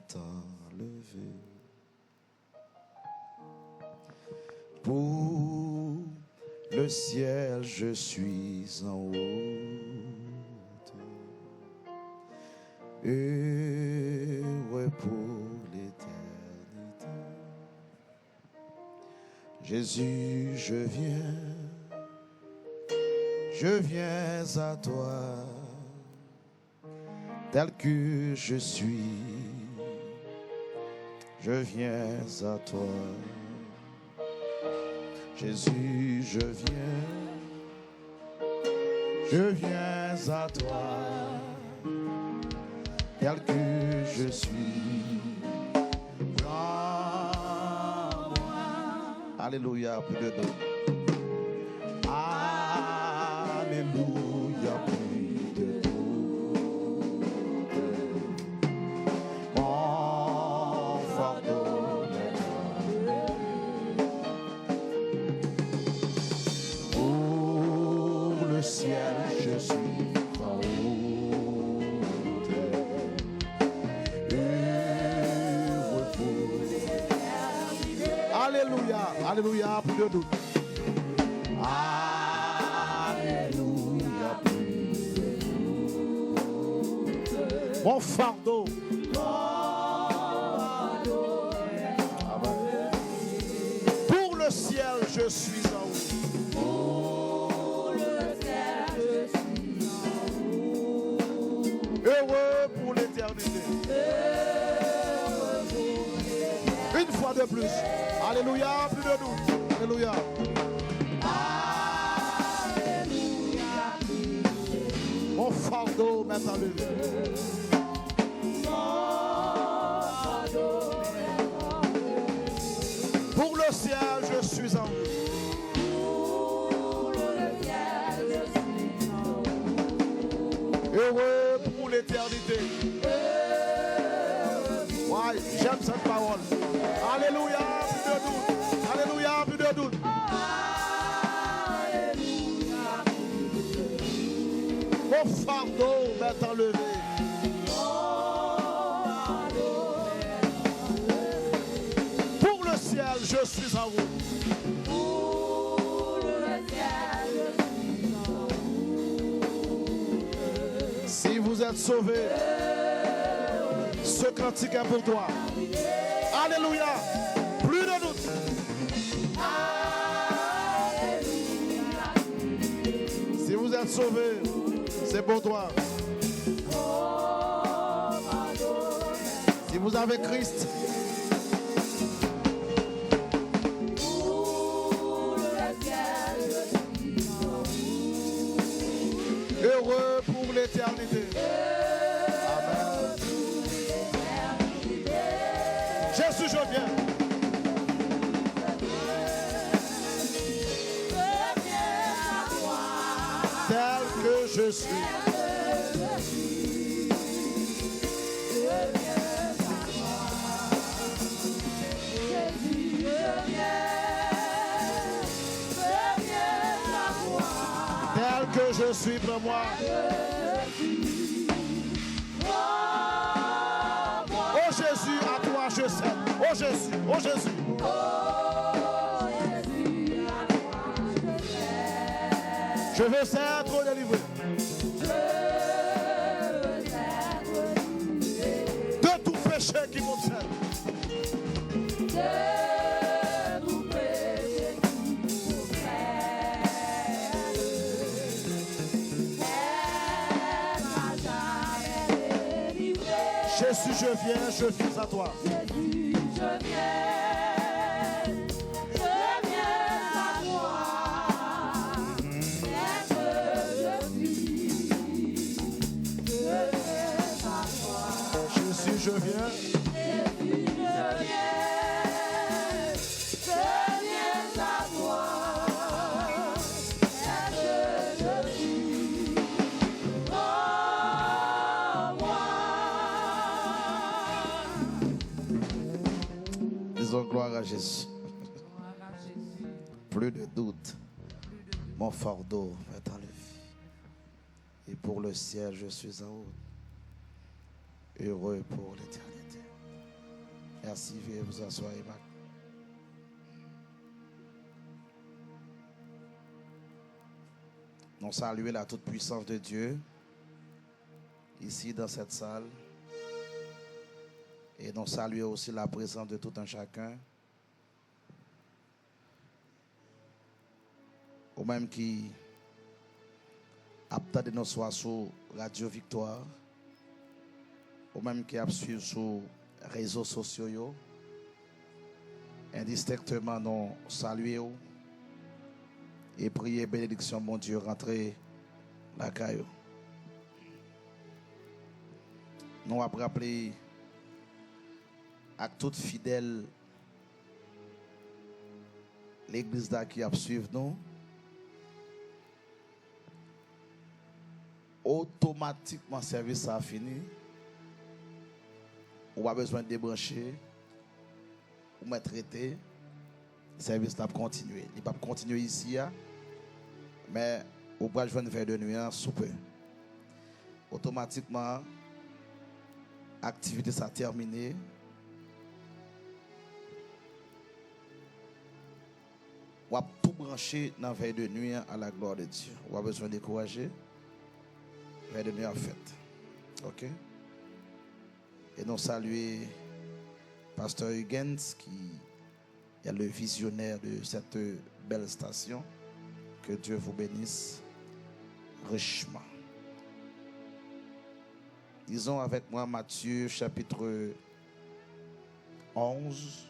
m'est enlevé. Pour le ciel, je suis en route. Heureux pour l'éternité. Jésus, je viens à toi, tel que je suis, je viens à toi. Jésus, je viens à toi, tel que je suis. Alléluia, plus de deux. Alléluia, plus de deux. Mon fardeau pour le ciel, je suis en route. Heureux pour Alléluia, alléluia, plus de doute. Alléluia, plus de doute. Mon fardeau. Pour le ciel, je suis en haut. Pour le ciel, je suis en haut. Heureux pour l'éternité. Une fois de plus. Alléluia, plus de doute. Alléluia. Alléluia. Mon fardeau m'est enlevé. Pour le ciel, je suis en haut. Pour le ciel, je suis en haut. Heureux pour l'éternité. Ouais, j'aime cette parole. Alléluia, plus de doute. Alléluia, plus de doute. Alléluia. Mon fardeau m'est enlevé. Pour le ciel, je suis en route. Pour le ciel, je suis en route. Si vous êtes sauvés, ce cantique est pour toi. Alléluia. Plus de doute. Alléluia. Si vous êtes sauvés, c'est pour toi. Si vous avez Christ, heureux pour l'éternité. Amen. Jésus, je viens. Tel que je suis. Tel que je suis pour moi. Oh Jésus, à toi je sais. Oh Jésus, oh Jésus. Je veux être délivré. De tout péché qui m'obsède. Jésus, je viens à toi. Jésus, je viens à toi. Jésus, je viens. Disons gloire à Jésus. Plus de doute. Mon fardeau est enlevé. Et pour le ciel, je suis en haut. Heureux pour l'éternité. Merci, veuillez vous asseoir, Marc. Nous saluons la toute puissance de Dieu ici dans cette salle. Et nous saluons aussi la présence de tout un chacun. Ou même qui attendent nos soirs sur Radio Victoire. Ou même qui suivent sur les réseaux sociaux. Indistinctement, nous saluons et prier bénédiction, mon Dieu, rentrer la caillou. Nous avons rappelé à tout fidèle l'église qui a suivi nous. Automatiquement, le service a fini. On a besoin de débrancher. On va traiter. Le service va continuer. Il va continuer ici, mais on va jouer vers de nuit sous peu. Automatiquement, l'activité s'est terminée. On va tout brancher dans la veille de nuit à la gloire de Dieu. On a besoin de décourager. Veille de nuit en fait. Ok? Et nous saluons Pasteur Huygens qui est le visionnaire de cette belle station. Que Dieu vous bénisse richement. Disons avec moi Matthieu chapitre 11.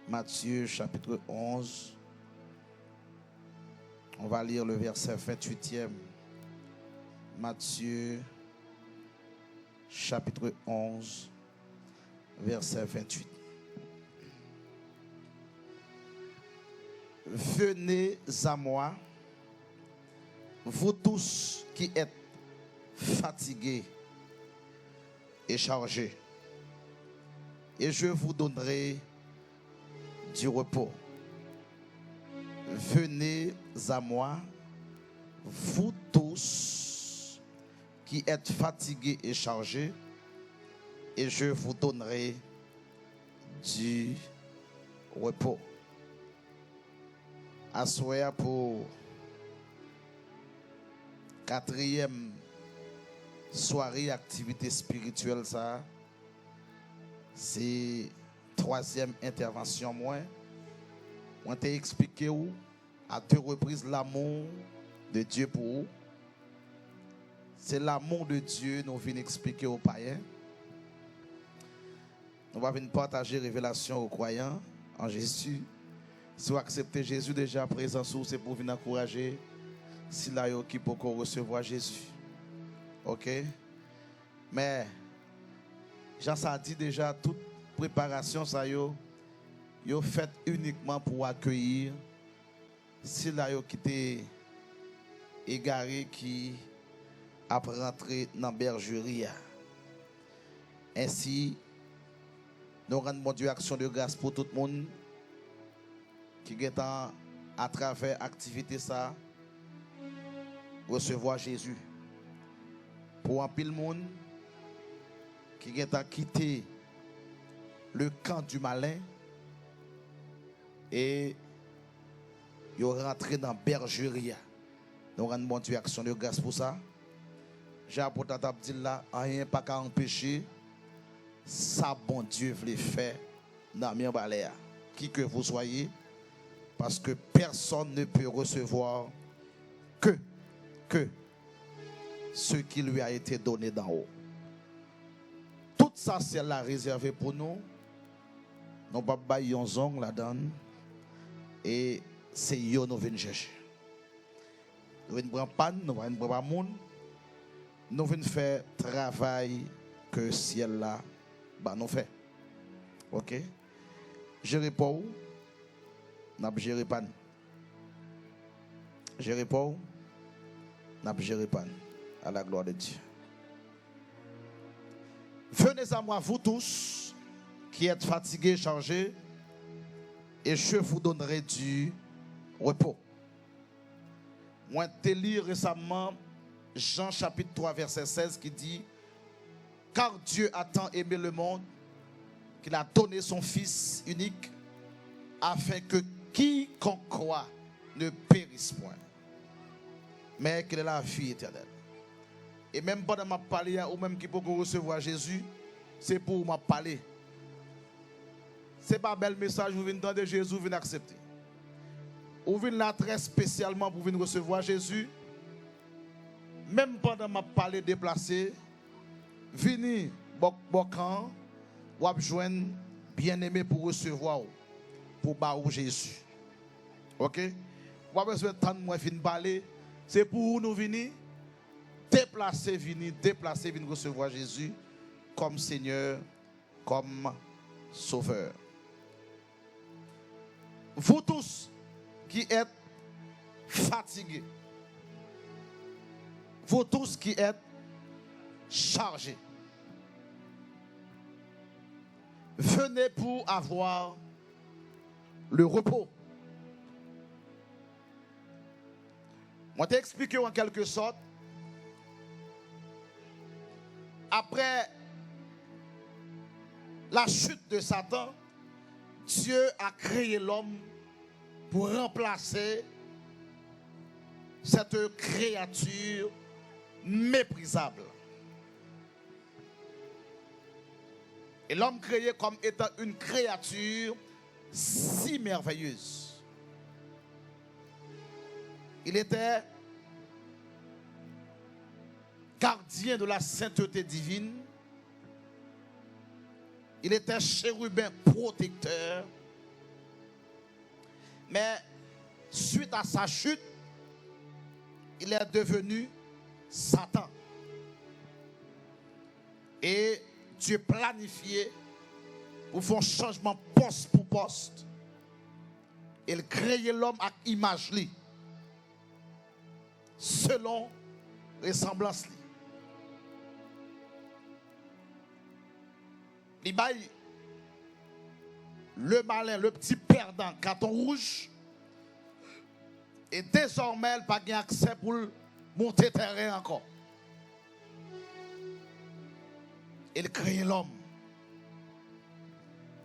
Matthieu chapitre 11. On va lire le verset 28e. Matthieu chapitre 11, verset 28. Venez à moi, vous tous qui êtes fatigués et chargés, et je vous donnerai du repos. Venez à moi, vous tous qui êtes fatigués et chargés, et je vous donnerai du repos. Assoyez pour 4e soirée activité spirituelle ça. C'est 3e intervention moi. On t'a expliqué à 2 reprises l'amour de Dieu pour vous. C'est l'amour de Dieu nous vient expliquer aux païens. Nous allons venir partager révélation aux croyants en Jésus. Si vous acceptez Jésus déjà présent sous, c'est pour venir encourager. Si là, qui peut recevoir Jésus. Ok? Mais, Jean ça dit déjà, toute préparation, ça yo fait uniquement pour accueillir. Si là, qui t'est égaré, qui a rentré dans la bergerie. Ainsi, nous rendons Dieu action de grâce pour tout le monde qui est à travers l'activité ça recevoir Jésus. Pour un pile monde qui est à quitter le camp du malin et ils rentré dans la bergerie. Nous rendons Dieu action de grâce pour ça. J'ai apporté à dire là, rien pas qu'à empêcher ça bon Dieu veut faire dans mes balais. Qui que vous soyez, parce que personne ne peut recevoir que ce qui lui a été donné d'en haut. Tout ça, c'est là réservé pour nous. Nous ne pouvons pas bailler là-dedans. Et c'est eux nous venons chercher. Nous venons prendre panne, nous venons prendre monde. Nous venons faire travail que le ciel là nous fait. Ok? Je réponds. N'a pas géré panne. Je réponds. N'a pas géré panne. À la gloire de Dieu. Venez à moi, vous tous qui êtes fatigués, chargés, et je vous donnerai du repos. Moi, j'ai lu récemment Jean chapitre 3, verset 16 qui dit: car Dieu a tant aimé le monde qu'il a donné son Fils unique afin que quiconque croit ne périsse point, mais qu'il ait la vie éternelle. Et même pendant ma parler, ou même qui peut recevoir Jésus, c'est pour m'a parler. Ce n'est pas un bel message, vous venez entendre Jésus, vous venez accepter. Vous venez là très spécialement pour venir recevoir Jésus. Même pendant ma parler déplacé, venez bocan, ou joindre bien-aimé pour recevoir, pour baou Jésus. Ok? Vous avez besoin de temps de moi venir parler, c'est pour nous venir déplacer, venir recevoir Jésus comme Seigneur, comme Sauveur. Vous tous qui êtes fatigués, vous tous qui êtes chargés, venez pour avoir le repos. Moi, t'ai expliqué en quelque sorte. Après la chute de Satan, Dieu a créé l'homme pour remplacer cette créature méprisable. Et l'homme créé comme étant une créature si merveilleuse. Il était gardien de la sainteté divine. Il était chérubin protecteur. Mais suite à sa chute, il est devenu Satan. Et Dieu planifié pour faire un changement poste pour poste. Il créait l'homme à image li, selon ressemblance li. Il baille le malin, le petit perdant, carton rouge. Et désormais, il n'a pas accès pour monter terrain encore. Il crée l'homme.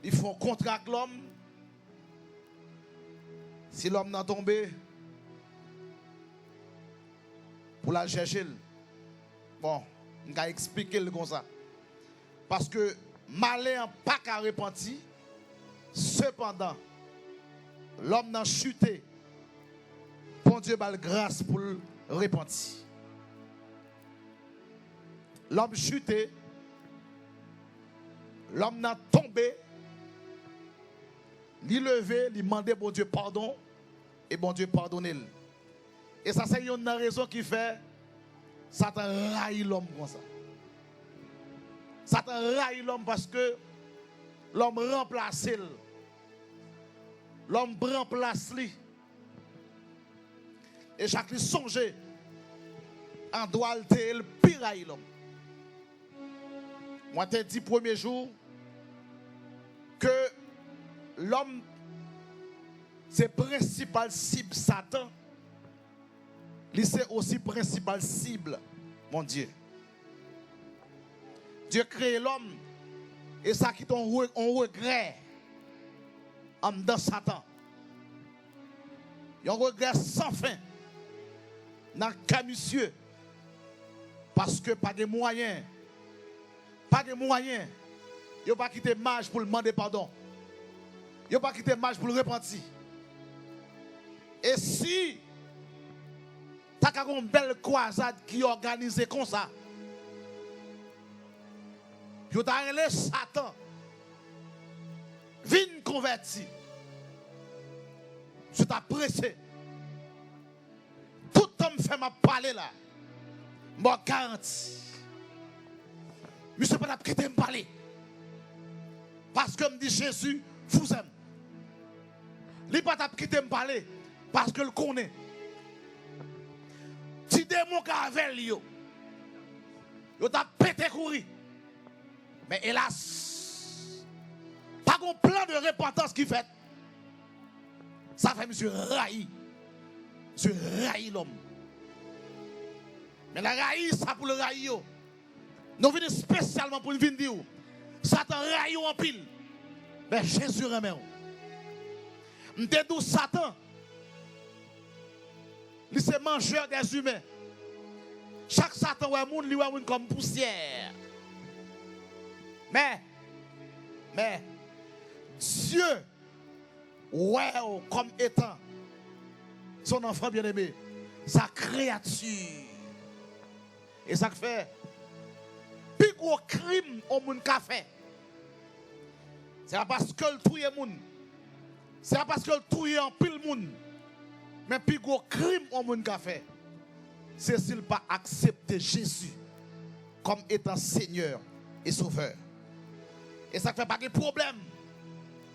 Il faut un contrat avec l'homme. Si l'homme n'a tombé, pour la chercher. Bon, je vais expliquer comme ça. Parce que malin pas qu'à repentir. Cependant, l'homme n'a chuté. Bon Dieu a grâce pour le repentir. L'homme chuté. L'homme n'a tombé. Il levé, il demandait bon Dieu pardon. Et bon Dieu pardonne. Et ça, c'est une raison qui fait Satan raille l'homme comme ça. Satan raille l'homme parce que l'homme remplace lui. L'homme remplace lui. Et chaque fois songe en doit le pire raille l'homme. Moi, je t'ai dit premier jour que l'homme, c'est principal cible Satan. C'est aussi principal cible, mon Dieu. Dieu crée l'homme et ça qui on regret en dedans Satan. Il y a un regret sans fin dans le cas monsieur parce que pas de moyens. Pas de moyens. Il n'y a pas quitté mage pour le demander pardon. Il n'y a pas quitté mage pour le repentir. Et si tu as une belle croisade qui est organisée comme ça, tu as relé Satan, viens converti. Je t'ai pressé. Tout homme fait ma parler là. Moi garantis. Monsieur pas quitter me parler. Parce que me dit Jésus vous aime. Il pas quitter me parler parce que le connaît. Si démon qui avait yo. Yo t'a pété courir. Mais hélas, pas un plan de repentance qui fait. Ça fait monsieur raï. Monsieur raï l'homme. Mais la raï, ça pour le raï. Nous venons spécialement pour venir dire. Satan raï en pile. Mais Jésus remet. M'te dit Satan. Il c'est mangeur des humains. Chaque Satan ouais moun li ouais moun comme poussière. Mais Dieu ouais comme étant son enfant bien-aimé, sa créature. Et ça fait plus gros crime au monde qu'a fait. C'est pas parce que le touye moun. C'est pas parce que le touye en pile moun. Mais plus gros crime au monde qu'a fait. C'est s'il pas accepter Jésus comme étant Seigneur et Sauveur. Et ça fait pas de problème.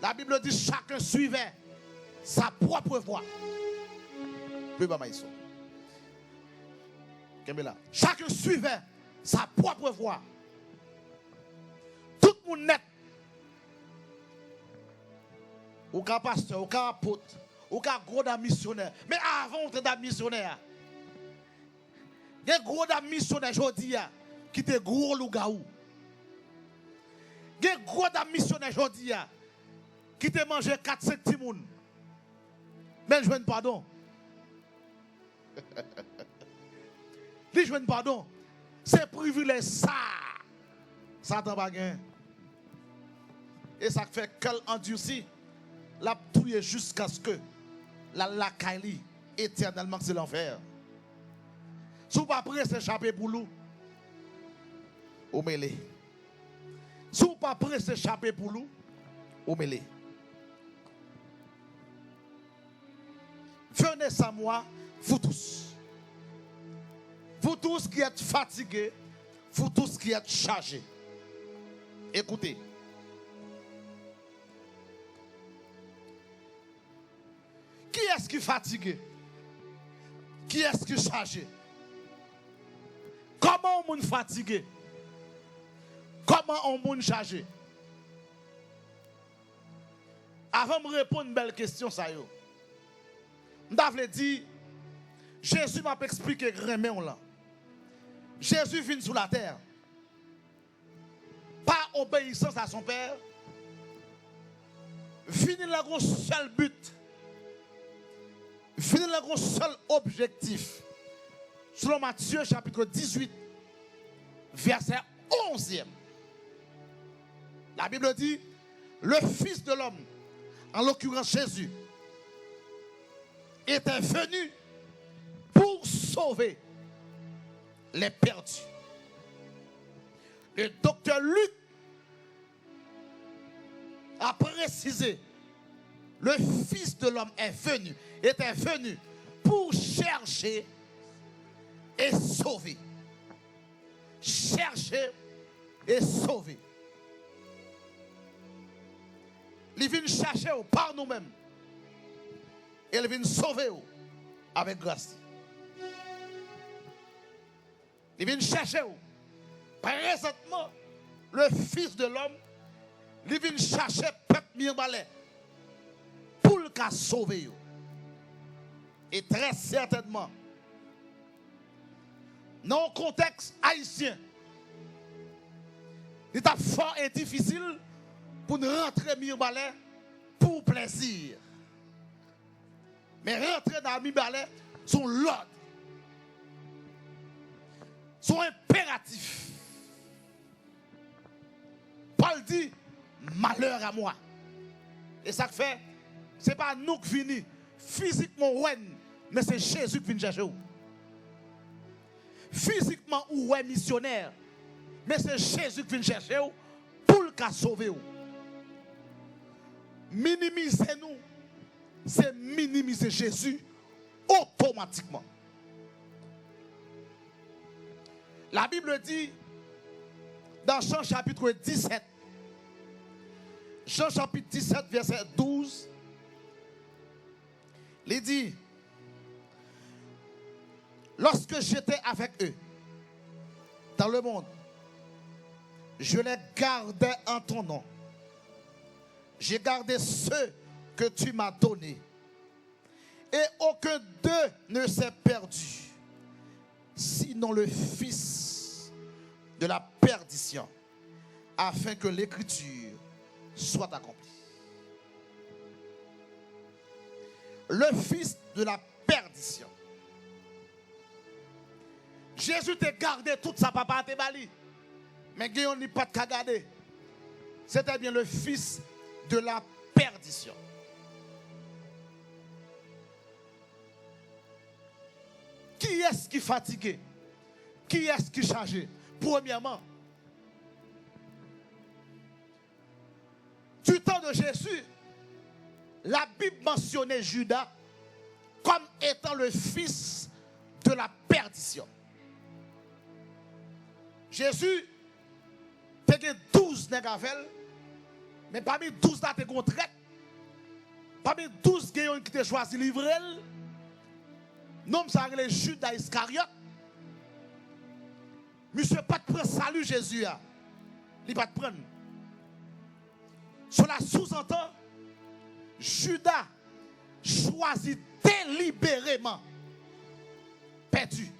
La Bible dit chacun suivait sa propre voie. Chacun suivait sa propre voie. Tout le monde net. Ou qu'un pasteur, ou qu'un apôtre, ou qu'un gros dame missionnaire. Mais avant, on était des missionnaires. Il y a un gros dame missionnaire aujourd'hui qui était gros loup-gaou. Il y a un gros dame missionnaire aujourd'hui qui te mangé 4-5 petits moun. Mais je veux pardon. Les jeunes pardon. C'est privilège ça. Ça t'en va gain. Et ça fait qu'elle endurci. La touille jusqu'à ce que la lacaille éternellement c'est l'enfer. Si vous ne pouvez pas s'échapper pour nous, vous mêlez. Si vous ne pouvez pas s'échapper pour nous, vous mêlez. Venez à moi, vous tous. Vous tous qui êtes fatigués, vous tous qui êtes chargés. Écoutez. Qui est-ce qui est fatigué? Qui est-ce qui est chargé? Comment on est fatigué? Comment on est chargé? Avant de me répondre à une belle question, ça y est. Je veux dire, Jésus m'a expliqué grand là. Jésus vient sur la terre. Par obéissance à son Père. Vient le seul but. Vient le seul objectif. Selon Matthieu chapitre 18, verset 11e. La Bible dit, le Fils de l'homme, en l'occurrence Jésus, était venu pour sauver les perdus. Le docteur Luc a précisé, le Fils de l'homme était venu pour chercher et sauver. Chercher et sauver. Il vient chercher par nous-mêmes. Et il vient sauver avec grâce. Il vient chercher. Présentement, le Fils de l'homme, il vient chercher peuple mirbalais pour le cas sauver. Et très certainement, dans le contexte haïtien, il est fort et difficile pour nous rentrer mirbalais pour plaisir. Mais rentrer dans mirbalais, son l'ordre, son impératif. Paul dit, malheur à moi. Et ça fait, ce n'est pas nous qui venons physiquement, mais c'est Jésus qui vient chercher. Physiquement, ou missionnaire, mais c'est Jésus qui vient chercher pour le cas sauver. Minimiser nous, c'est minimiser Jésus automatiquement. La Bible dit dans Jean chapitre 17, Jean chapitre 17, verset 12, il dit, lorsque j'étais avec eux dans le monde, je les gardais en ton nom. J'ai gardé ceux que tu m'as donnés. Et aucun d'eux ne s'est perdu, sinon le fils de la perdition, afin que l'écriture soit accomplie. le fils de la perdition. Jésus t'a gardé toute sa papa te bali. Mais Guillaume n'est pas de garder. C'était bien le fils de la perdition. Qui est-ce qui est fatigué? Qui est-ce qui est chargé? Premièrement, du temps de Jésus, la Bible mentionnait Judas comme étant le fils de la perdition. Jésus, il y a 12 nègres, mais parmi 12 là, il y a traite. Parmi 12 qui ont choisi de livrer, nom ça le Judas Iscariote. Monsieur pas de prendre salut Jésus. Il pas de prendre. Cela sous-entend Judas choisit délibérément perdu.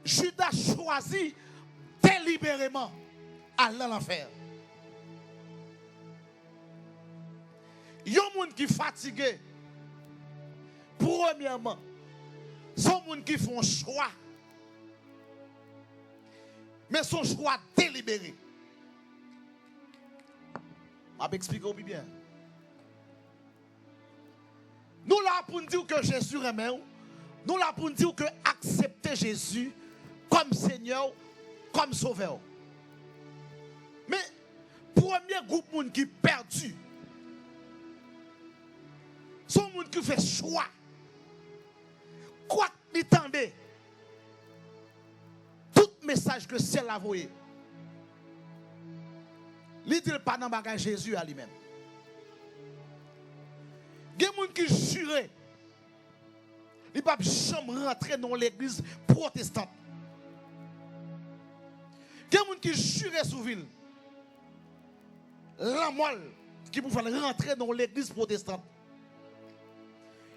Judas choisit délibérément aller dans l'enfer. Il y a des gens qui sont fatigués. Premièrement, sont des gens qui font choix. Mais son choix délibéré. Je vais expliquer bien. Nous là pour nous dire que Jésus remet. Nous là pour nous dire que accepter Jésus comme Seigneur, comme Sauveur. Mais premier groupe de gens qui est perdu. Sont des gens qui fait choix. Quoi qu'ils tendent. Tout message que ciel a envoyé. Il dit pas dans le bagage Jésus à lui-même. Il y a des gens qui jurent. Ils ne peuvent jamais rentrer dans l'église protestante. Il y a des gens qui jurent sous ville. La moelle qui peuvent rentrer dans l'église protestante.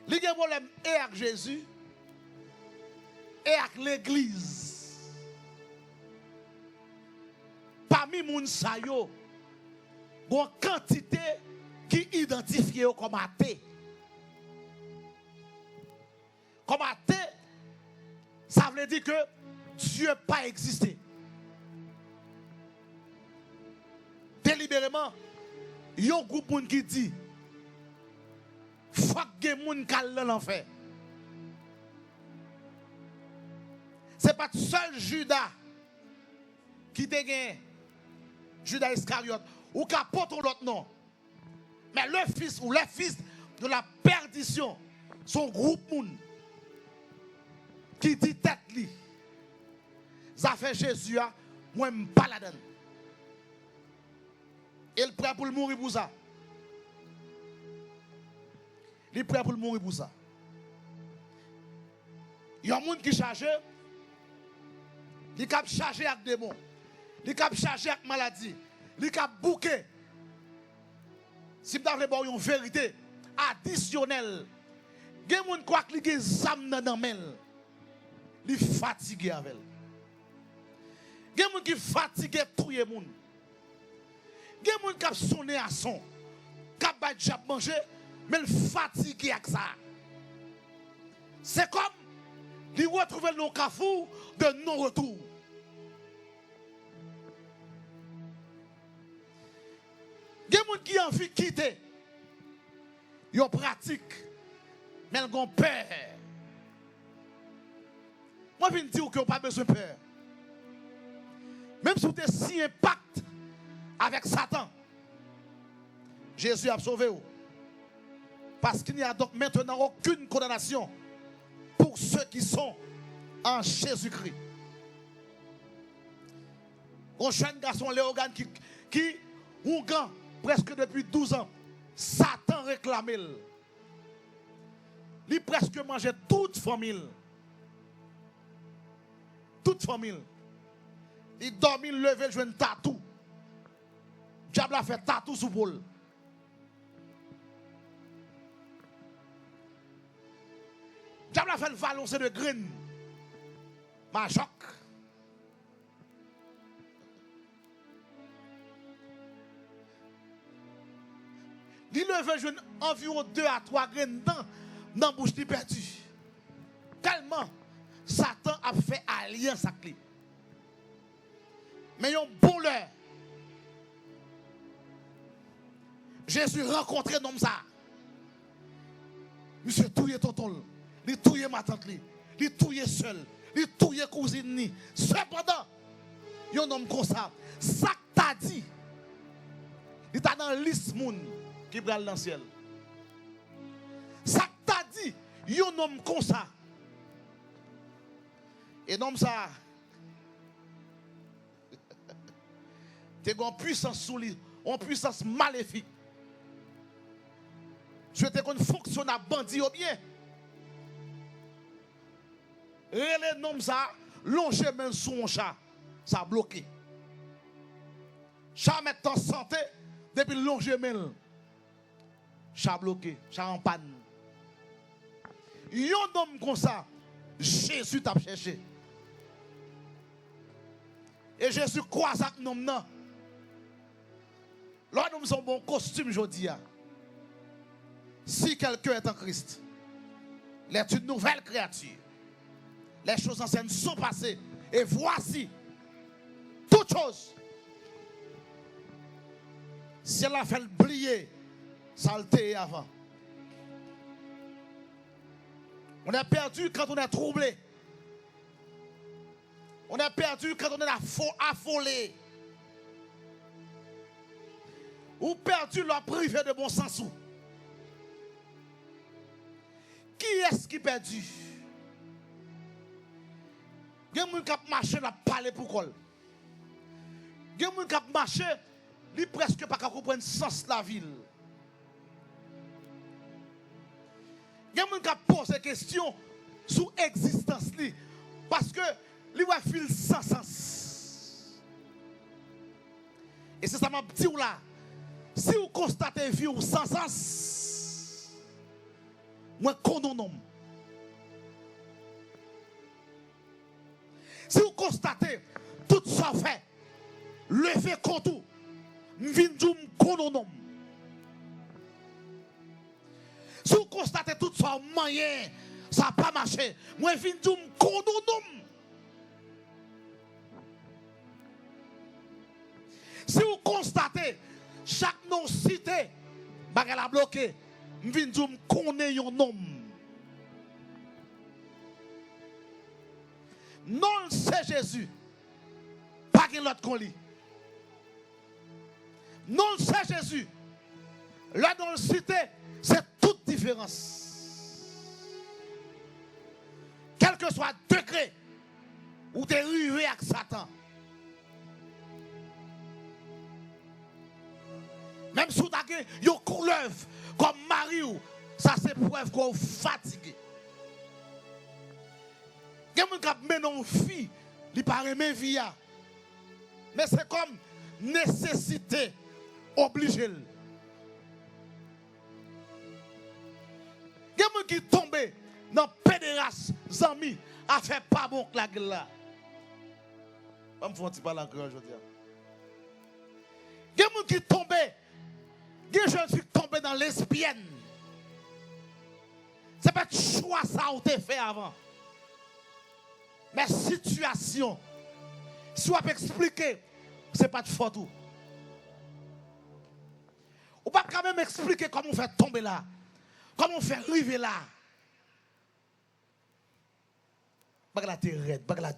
Il y a un problème et avec Jésus et avec l'église. Parmi les gens, il y a une quantité qui identifie comme athée. Comme athée, ça veut dire que Dieu n'a pas existé. Délibérément, il y a un groupe de gens qui dit faut que les gens calent dans l'enfer. Ce n'est pas seul Judas qui te gagne, Judas Iscariote, ou qui apporte l'autre nom. Mais le fils ou les fils de la perdition, son groupe de gens qui dit tête li. Ça fait Jésus, moi je ne pas la donne. Il est prêt pour le mourir pour ça. Il est prêt pour le mourir pour ça. Il y a des gens qui chargent, ils sont chargés avec démons, ils sont chargés avec maladie, ils sont bouqués. Si vous avez une vérité additionnelle, il y a des gens qui croient qu'ils ont des âmes dans la main. Ils sont fatigués avec elle. Il y a des gens qui sont fatigués de tout le monde. Il y a des gens qui sont sonnés à son, qui ont déjà mangé, mais ils sont fatigués avec ça. C'est comme ils retrouvent le carrefour de non-retour. Il y a des gens qui ont envie de quitter. Ils ont pratique, mais ils ont peur. Moi, je viens de dire que vous n'avez pas besoin de peur. Même si vous êtes si impact avec Satan, Jésus a sauvé vous. Parce qu'il n'y a donc maintenant aucune condamnation pour ceux qui sont en Jésus-Christ. Un jeune garçon, Léogane, qui Ougan, presque depuis 12 ans, Satan réclamait. Il presque mangeait toute famille. Toute famille. Il dormit, levé, jouait un tatou. Diable a fait tatou sous boule. Diable a fait le valoncer de graines. Majoc. Il levé environ 2 à 3 graines dans la bouche de perdu. Tellement Satan a fait alliance avec lui. Mais un bon l'heure, Jésus rencontré un homme ça. Monsieur touye tonton, il touye ma tante, il touye seul, il touye cousine. Cependant, il y a un homme comme ça. Ça t'a dit, il est dans la liste moun qui va dans le ciel. Ça t'a dit, il y a un homme comme ça. Et l'homme ça, tu as une puissance sous lui, une puissance maléfique. Je te qu'on fonctionne à bandit ou bien. Et les noms ça, longer même sous un chat, ça a bloqué. Chat met en santé, depuis longer même, chat bloqué, chat en panne. Yon homme comme ça, Jésus t'a cherché. Et Jésus croise avec nous non. Là nous sommes bon costume aujourd'hui. Si quelqu'un est en Christ, il est une nouvelle créature. Les choses anciennes sont passées. Et voici toutes choses. Si elle a fait oublier, ça l'était avant. On est perdu quand on est troublé. On est perdu quand on est affolé. Ou perdu leur privé de bon sens. Qui est-ce qui est perdu? Il y a des gens qui ont marché, qui ont parlé pour quoi? Il y a des gens qui ont marché, qui ne presque pas comprendre le sens de la ville. Il y a des gens qui ont posé des questions sur l'existence. Parce que lui va fil sans sens. Et c'est ça m'a dit là. Si vous constatez vie sans sens, moi condamne. Si vous constatez tout ça fait, levez contre tout, m'vindjoum condamne. Si vous constatez tout ça moyen, ça n'a pas marché, moi vindjoum condamne. Si vous constatez chaque nom cité, bagal a bloqué, m'vindjoum connaît un homme. Non, c'est Jésus. Pas qu'il l'autre qu'on lit. Non, c'est Jésus. Là, dans le cité, c'est toute différence. Quel que soit le degré où tu es arrivé avec Satan. Même si tu as une couleur comme Marie, ça c'est preuve qu'on est fatigué. Il y a des gens qui mènent une fille, ils ne parlent pas de vie. Mais c'est comme nécessité obligée. Il y a des gens qui tombent dans le pédérasse, amis, à faire pas bon que la gueule là. Je vais me faire parler encore aujourd'hui. Il y a des gens qui tombent, il y a des gens qui tombent dans l'espienne. Ce n'est pas le choix ça que tu as fait avant. Mais situation, si on peut expliquer, ce n'est pas de faute. On ne peut pas quand même expliquer comment on fait tomber là, comment on fait arriver là. Bagla terre, bagla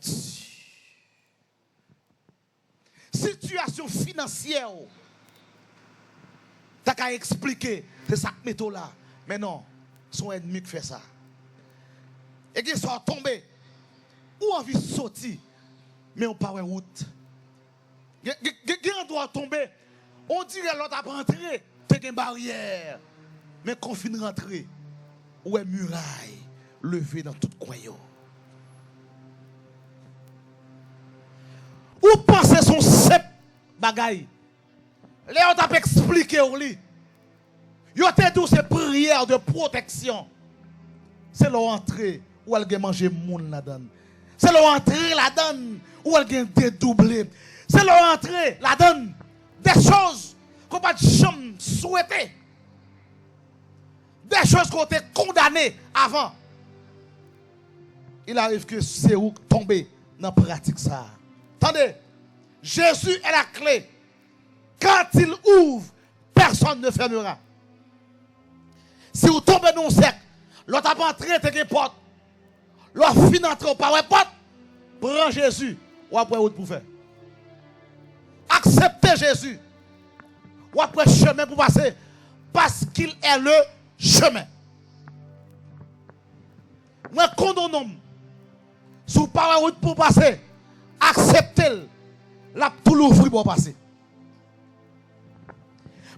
situation financière, tu as qu'à expliquer, c'est ça que méthode là. Mais non, son ennemi qui fait ça. Et qu'ils sont tombés. Ou envie de sortir, mais on part en route. Quelqu'un doit tomber, on dirait l'autre a rentré, c'est une barrière. Mais quand on finit de rentrer, ou est muraille levée dans tout coin. Ou pensez son cep bagaille. Léon t'a expliqué au lit. Yo te dit ces prières de protection. C'est l'entrée où elle a mangé moun là-dedans. C'est l'entrée là-dedans où elle a dédoublé. C'est l'entrée là-dedans des choses qu'on pas jamais souhaiter. des choses qui ont été condamnées avant. Il arrive que c'est où tomber dans la pratique ça. Attendez, Jésus est la clé. Quand il ouvre, personne ne fermera. Si vous tombez dans un cercle, l'autre a pas entré, t'es une porte. L'autre fin d'entrer, pas une porte. Prends Jésus, ou après autre pour faire. Acceptez Jésus. Ou après chemin pour passer. Parce qu'il est le chemin. Moi, condamne. Si vous parlez route pour passer, acceptez-le. Là, tout l'ouvrir pour passer.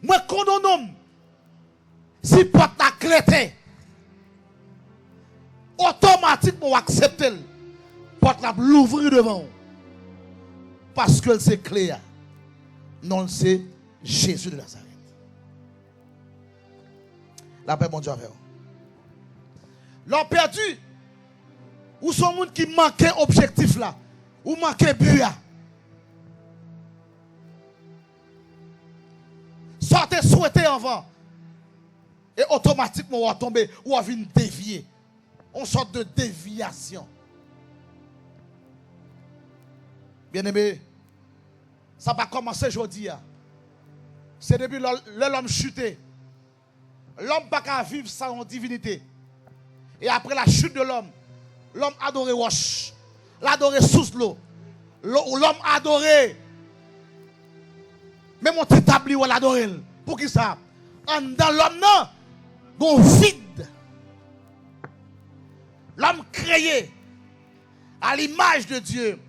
Moi, condamne. Si porte la clé, automatiquement, acceptez-le. Porte la l'ouvrir devant vous. Parce que c'est clé. Non, c'est Jésus de Nazareth. La paix, mon Dieu, avec vous. L'homme perdu, ou son monde qui manquait objectif là, ou manquait but. Sortez souhaiter avant. Et automatiquement, on va tomber, ou on va dévier. On sorte de déviation. Bien aimé, ça va commencer aujourd'hui. C'est depuis l'homme chuté. L'homme n'a pas vivre sans divinité. Et après la chute de l'homme, l'homme adorait roche. L'adorait sous l'eau. L'homme adorait. Même on t'établit ou l'adorait. Pour qui ça? Dans l'homme, non, bon vide. L'homme créé à l'image de Dieu.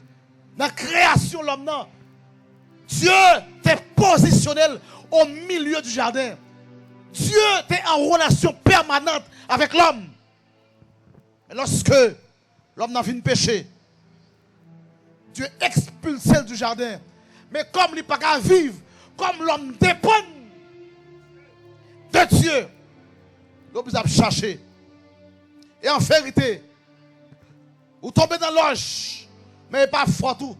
Dans la création, l'homme, non. Dieu t'est positionnel au milieu du jardin. Dieu t'est en relation permanente avec l'homme. Mais lorsque l'homme n'a fini de pécher, Dieu expulse du jardin. Mais comme il n'est pas qu'à vivre, comme l'homme dépend de Dieu, l'homme a cherché. Et en vérité, vous tombez dans l'orge, mais pas fort tout.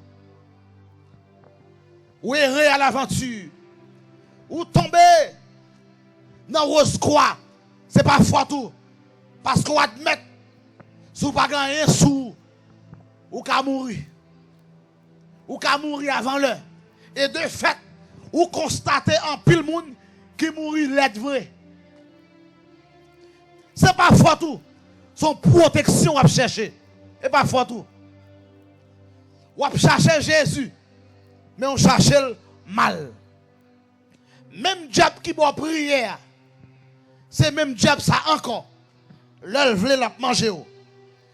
Ou errez à l'aventure. Ou tombez dans rose croix. C'est pas fort tout. Parce qu'on admet, si vous ne pouvez pas gagner sous, ou qu'à mourir. Ou qu'à mourir avant l'heure. Et de fait, vous constatez en pile monde qui mourit l'aide vrai. C'est pas fort tout. Son protection à chercher. Et pas fort tout. On va chercher Jésus. Mais on cherche le mal. Même diable qui va prier, c'est même diable ça encore. L'œil veut la manger.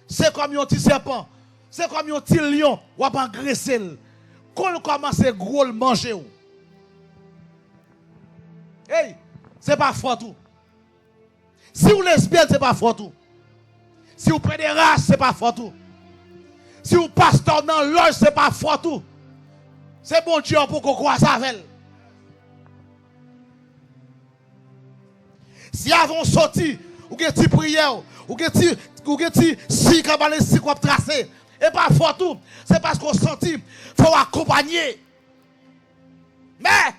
C'est comme un petit serpent. C'est comme un petit lion. On va engraisser. Quand on commence à gros le manger. Hey, c'est pas fort tout. Si vous lesbienne, c'est pas fort tout. Si vous prenez des races, c'est pas fort tout. Si vous passez dans l'œil, c'est pas fort tout. C'est bon Dieu pour qu'on croise avec elle. Si avant sorti, ou que tu prières, ou que tu si cabane si qu'on tracé, et pas fort tout, c'est parce qu'on sentit, faut accompagner. Mais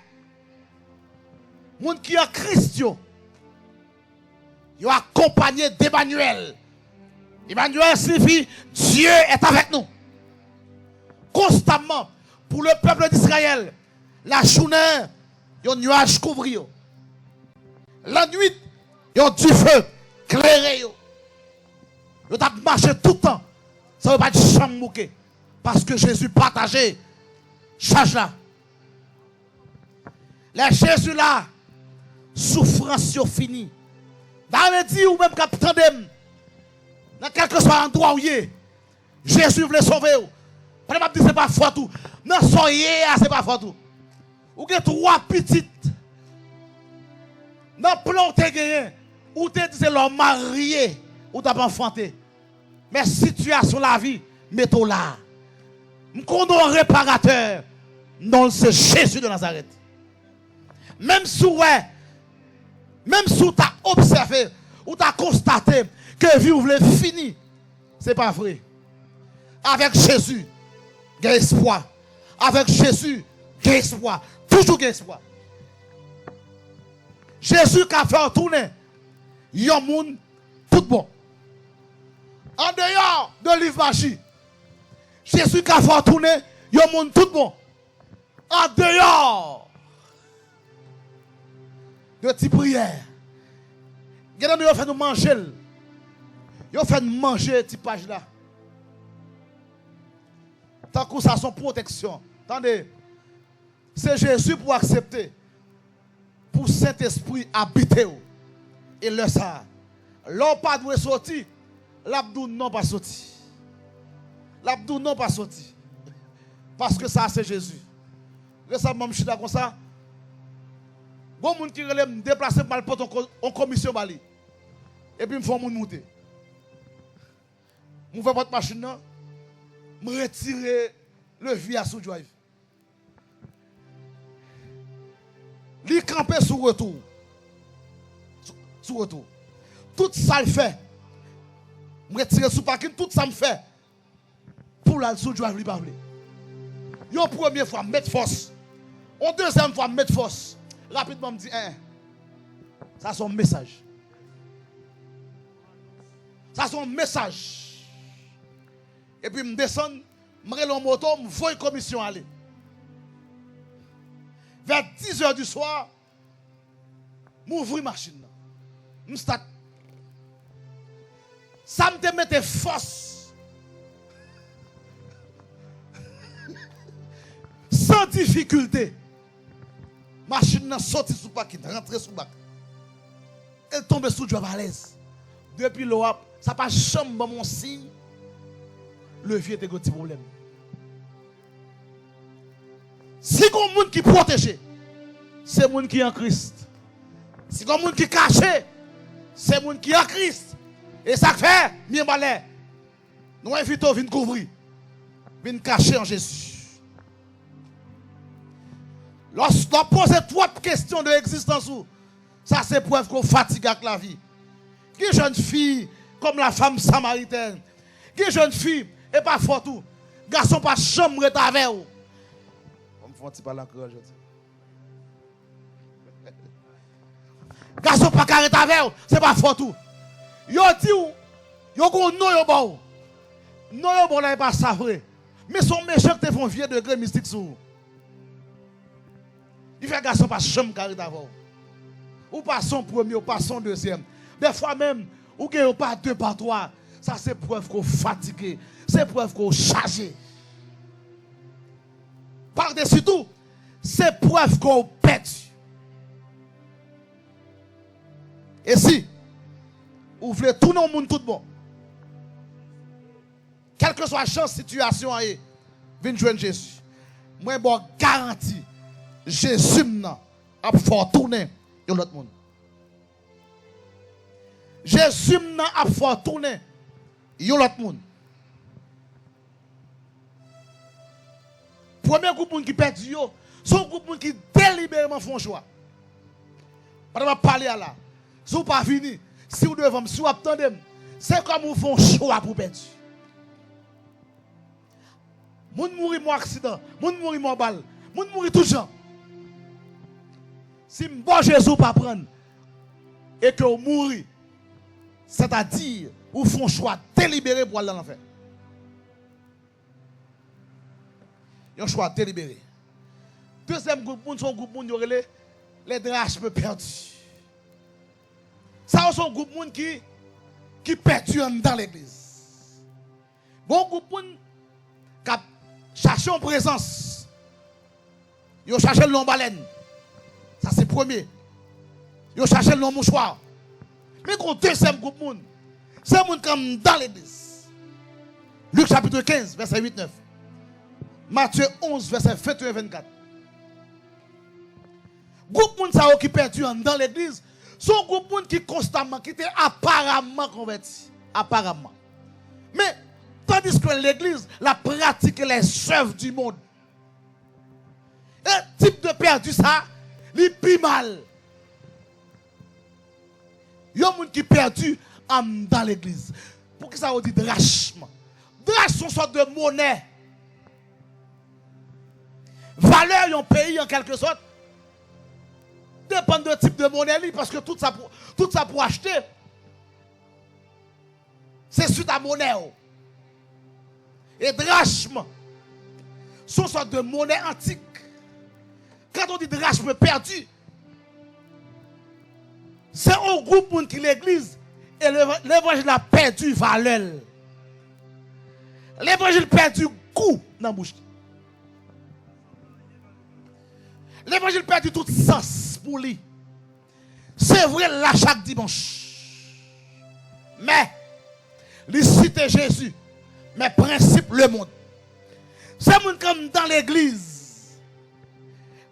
monde qui est en Christ, il a accompagné d'Emmanuel. Emmanuel signifie Dieu est avec nous. Constamment. Pour le peuple d'Israël, la journée, il y a un nuage couvert. La nuit, il y a du feu clairé. Il y a marché tout le temps. Ça ne veut pas dire chambre. Parce que Jésus partageait charge là. Les Jésus là, souffrance fini. Dans le dit ou même capitaine, dans quel que soit l'endroit où il est, Jésus voulait sauver. Pas dire c'est pas fort tout. Non, soyez, c'est pas fort tout. Ou que trois petites. Non, plan te gagné. Ou te dit l'homme marié. Ou t'as pas enfanté. Mais situation la vie, mettons là. M'connons réparateur. Non, c'est Jésus de Nazareth. Même si ouais, même si tu as observé ou tu as constaté que la vie voulait finir, ce n'est pas vrai. Avec Jésus, il y a espoir. Avec Jésus, il y a espoir. Toujours il y a espoir. Jésus qui a fait tourner, yon moun tout bon. En dehors de livre magie, Jésus qui a fait tourner, yon moun tout bon. En dehors de tes prières, yon fait nous manger. Yon fait nous manger cette page là. Tant que ça son protection. Attendez. C'est Jésus pour accepter. Pour Saint-Esprit habiter. Et le ça. L'homme pas doit sortir. L'abdou non pas sorti. L'abdou non pas sorti. Parce que ça c'est Jésus. Récemment, je suis là comme ça. Bon monde qui relève me déplacer pour aller en commission bali. Et puis me font mon monter. Je fais votre machine là. Me retirer le via sous drive. Li camper sous retour. Sous retour. Tout ça le fait. Me retirer sous parking, tout ça me fait. Pour la sous drive li pas vle. Yo première fois mettre force. En deuxième fois mettre force. Rapidement me dit ça c'est un message. Ça c'est un message. Et puis je descends, je prends mon moto, je vois une commission aller. Vers 10h du soir, je ouvre la machine. Je start. Ça me mettait force. Sans difficulté. La machine est sortie sous le paquet, rentrée sous le bac. Elle tombe sous le job à l'aise. Depuis l'Europe, ça n'a pas jamais mon signe. Le vieux était un petit problème. Si il y a un monde qui est protégé, c'est le monde qui est en Christ. Si il y a un monde qui est caché, c'est le monde qui est en Christ. Et ça fait, mieux malais. Nous invitons à venir couvrir, venir cacher en Jésus. Lorsqu'on pose trois questions de l'existence, ça c'est preuve qu'on fatigue avec la vie. Qui jeune fille comme la femme samaritaine? Qui jeune fille et pas fort tout? Garçon pas chambre avec vous. On me fait un petit parler encore aujourd'hui. Garçon pas carré avec vous, c'est pas fort tout. Yo dit ou yo gon non yo bon. Non yo bon là pas ça vrai. Mais son méchant te font vieux degré mystique sous. Il fait garçon pas chambre carré avec vous. Ou pas son premier, ou pas son deuxième. Des fois même, ou que pas deux par trois. Ça c'est preuve qu'on fatigué. C'est preuve qu'on chargé. Par-dessus tout, c'est preuve qu'on perdu. Et si, vous voulez tout le monde tout bon, quelle que soit la chance, situation, venez joindre Jésus. Moi, bon garantie, Jésus a fait tourner l'autre monde. Jésus a fait tourner l'autre monde. Premier groupe qui perd du yo, son groupe qui délibérément font choix. Madame parler à là. Si vous pas fini, si vous devez si vous attendez, c'est comme vous font choix pour perdre. Moun mourir mon accident, moun mourir mon balle, moun mourir tout gens. Si bon Jésus pas prendre et que vous mourrez, c'est-à-dire vous font choix délibéré pour aller dans l'enfer. Un choix délibéré. Deuxième groupe, son groupe, les drachmes perdus. Ça, c'est un groupe qui perdu dans l'église. Bon groupe qui cherche en présence. Ils cherchent le nom baleine. Ça, c'est le premier. Ils cherchent le nom mouchoir. Mais le deuxième groupe, c'est un monde comme dans l'église. Luc chapitre 15, verset 8-9. Matthieu 11, verset 21-24. Groupe moun sa qui perdu dans l'église, son groupe moun qui constamment, qui était apparemment converti. Apparemment. Mais, tandis que l'église, la pratique les œuvres du monde. Un type de perdu ça, il plus mal. Yon moun qui perdu dans l'église. Pour que ça on dit drachme? Drachme sont une sorte de monnaie. Valeur d'un pays en quelque sorte dépend de type de monnaie parce que tout ça pour acheter C'est suite à monnaie. Et drachme, sont une sorte de monnaie antique. Quand on dit drachme perdu, c'est un groupe qui l'église et l'évangile a perdu valeur. L'évangile perdu goût dans la bouche. L'évangile perdu tout sens pour lui. C'est vrai là chaque dimanche. Mais, il cite Jésus. Mais principe le monde. C'est monde comme dans l'église.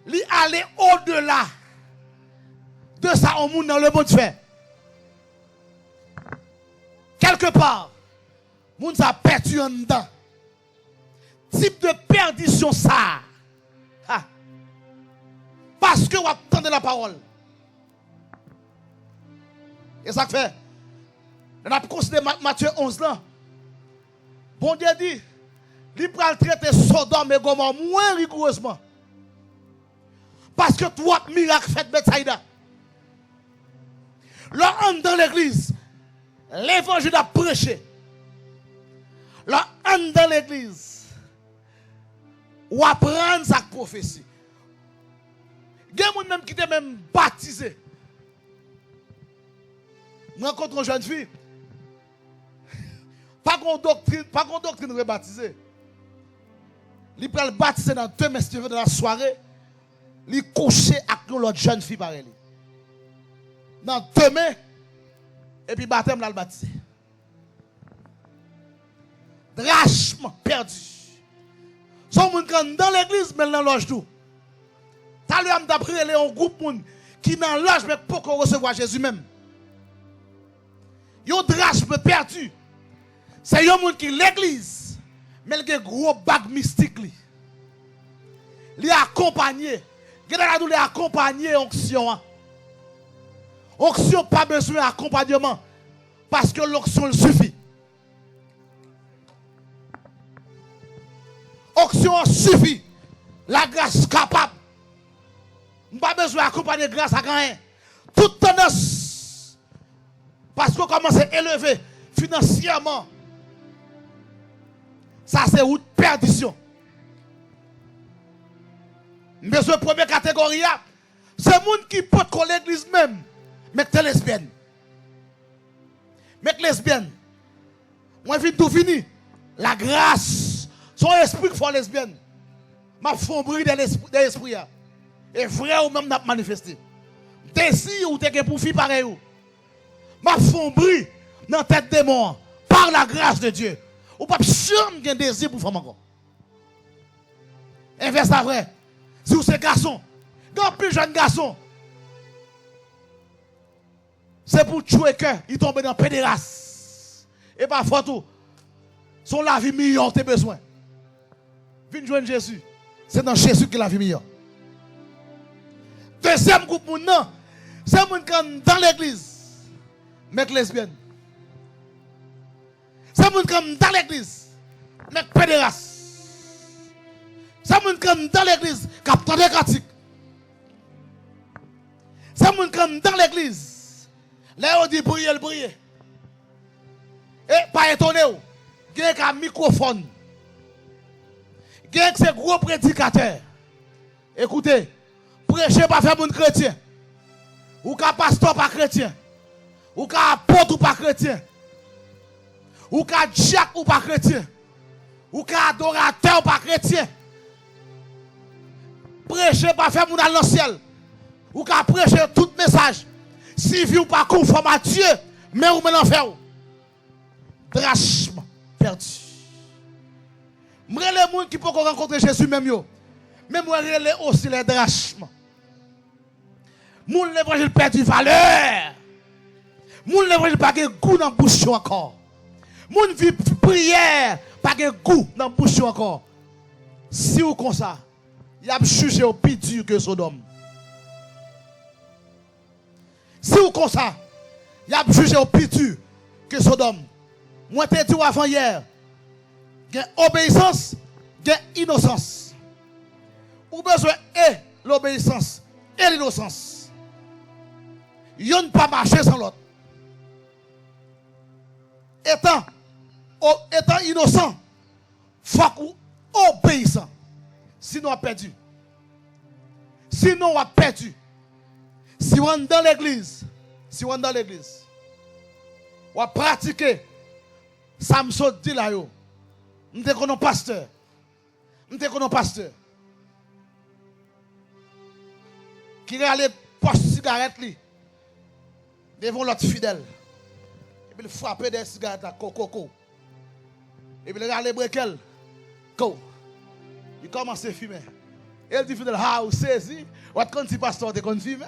Il aller au-delà de ça au monde dans le monde fait. Quelque part, monde ça perdu en dedans. Type de perdition ça. Ha. Parce que vous attendez la parole. Et ça fait. On a considéré Matthieu 11 là. Bon Dieu dit, il va traiter Sodome et Gomorrhe moins rigoureusement. Parce que trois miracles fait Bethsaïda. Là, dans l'église, l'évangile a prêché. Là, dans l'église, ou apprendre sa prophétie. Il y a des gens même qui étaient même baptisés. Je rencontre une jeune fille. Pas qu'on doctrine rebaptisée. Il peut le baptiser dans 2 messieurs de la soirée. Il couche avec l'autre jeune fille pareil. Dans 2 mains. Et puis baptême là le baptiser. Drachme perdu. Son monde dans l'église mais dans l'âge tout. T'as l'heure d'après les un groupe monde qui dans l'âge mais pour qu'on recevoir Jésus même. Yo drachme perdu. C'est un monde qui l'église mais il a un gros bague mystique li. Il accompagné. Il a accompagné onction. Onction pas besoin d'accompagnement parce que l'onction suffit. Onction suffit. La grâce capable. Pas besoin d'accompagner grâce à rien. Toute tendance. Parce qu'on commence à élever financièrement. Ça c'est une perdition. Mais ce première catégorie, c'est les gens qui portent l'église même. Mais que lesbienne. Mais que lesbienne. Moi, je tout fini. La grâce. Son esprit qui fait lesbienne. Ma fond bruit de l'esprit. Et frère ou même n'a manifesté. Désir ou t'es pour fille pareil. Ma fond bruit dans la tête des morts. Par la grâce de Dieu. Ou pas jamais un désir pour femme encore. Inverse la vrai. Si vous êtes garçon, dans plus jeune garçon, c'est pour tuer que il tombe dans pédérasse. Et pas photo. Son la vie meilleure, t'as besoin. Viens joindre Jésus. C'est dans Jésus que la vie meilleure. Deuxième groupe, non. C'est mon qui dans l'église. Mec lesbienne. C'est mon qui dans l'église. Mec pédérasse. C'est mon qui dans l'église. Capteur des critiques. C'est mon qui dans l'église. Là, on dit briller, le briller. Et pas étonné, il y a un microphone. Il y a ces gros prédicateurs. Écoutez, prêcher pas faire mon chrétien. Ou qu'un pasteur pas chrétien. Ou qu'un apôtre ou pas chrétien. Ou qu'un diacre ou pas chrétien. Ou qu'un adorateur ou pas chrétien. Prêcher pas faire mon dans le ciel. Ou qu'un prêcher tout message. Si vous pas conforme à Dieu, mais vous m'en faire. Drachme perdu. Moi les gens qui peuvent rencontrer Jésus même yo. Mais moi relais aussi les drachmes. Moun l'évangile perdu valeur. Moun l'évangile pas de goût dans bouche encore. Moun vie prière pas de goût dans bouche encore. Si ou comme ça, il a jugé au plus dur que Sodome. Si ou comme ça, il a jugé au plus dur que Sodome. Moi t'ai dit avant hier, il y a obéissance, il y a innocence. Ou besoin et l'obéissance et l'innocence. Yon pas marcher sans l'autre. étant innocent, il faut qu'on obéisse. Sinon, on a perdu. Sinon, on a perdu. Si on est dans l'église, on va pratiquer. Samson dit là, nous sommes un pasteur. Qui a les poches cigarettes devant l'autre fidèle. Et puis il frappe des cigarettes à coco. Et puis il a les brequels. Il commence à fumer. Et il dit fidèle, ah, vous savez, what quand si pasteur te kon fumer?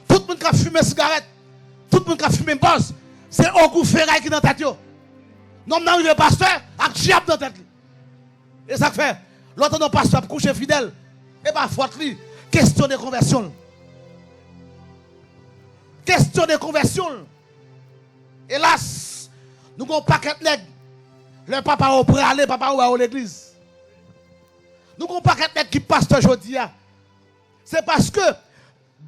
Tout le monde qui a fumé cigarette, tout le monde qui a fumé boss, c'est un coup ferraille qui est dans ta tête. Non, non, il est pasteur, avec diable dans ta tête. Et ça fait, l'autre non pasteur, coucher fidèle, et pas faute lui, question de conversion. Question de conversion. Hélas, nous avons un paquet de nègres. Le papa au pralé, papa ou à l'église. Nous avons un paquet de nègres qui pasteur aujourd'hui. C'est parce que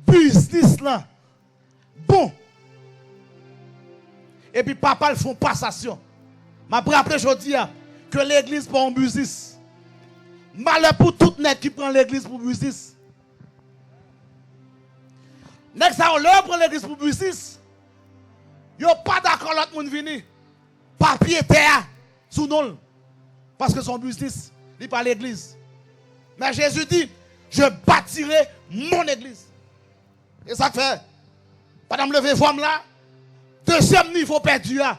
business là, bon. Et puis papa le font passation. Je me rappelle aujourd'hui que l'église pour un business. Malheur pour tout nègre qui prend l'église pour business. Nègre ça on prend l'église pour business. Yo pas d'accord l'autre monde vini. Papier terre sous nous. Parce que son business, il pas l'église. Mais Jésus dit, je bâtirai mon église. Et ça fait, pendant me lever femme là, deuxième niveau perdu là.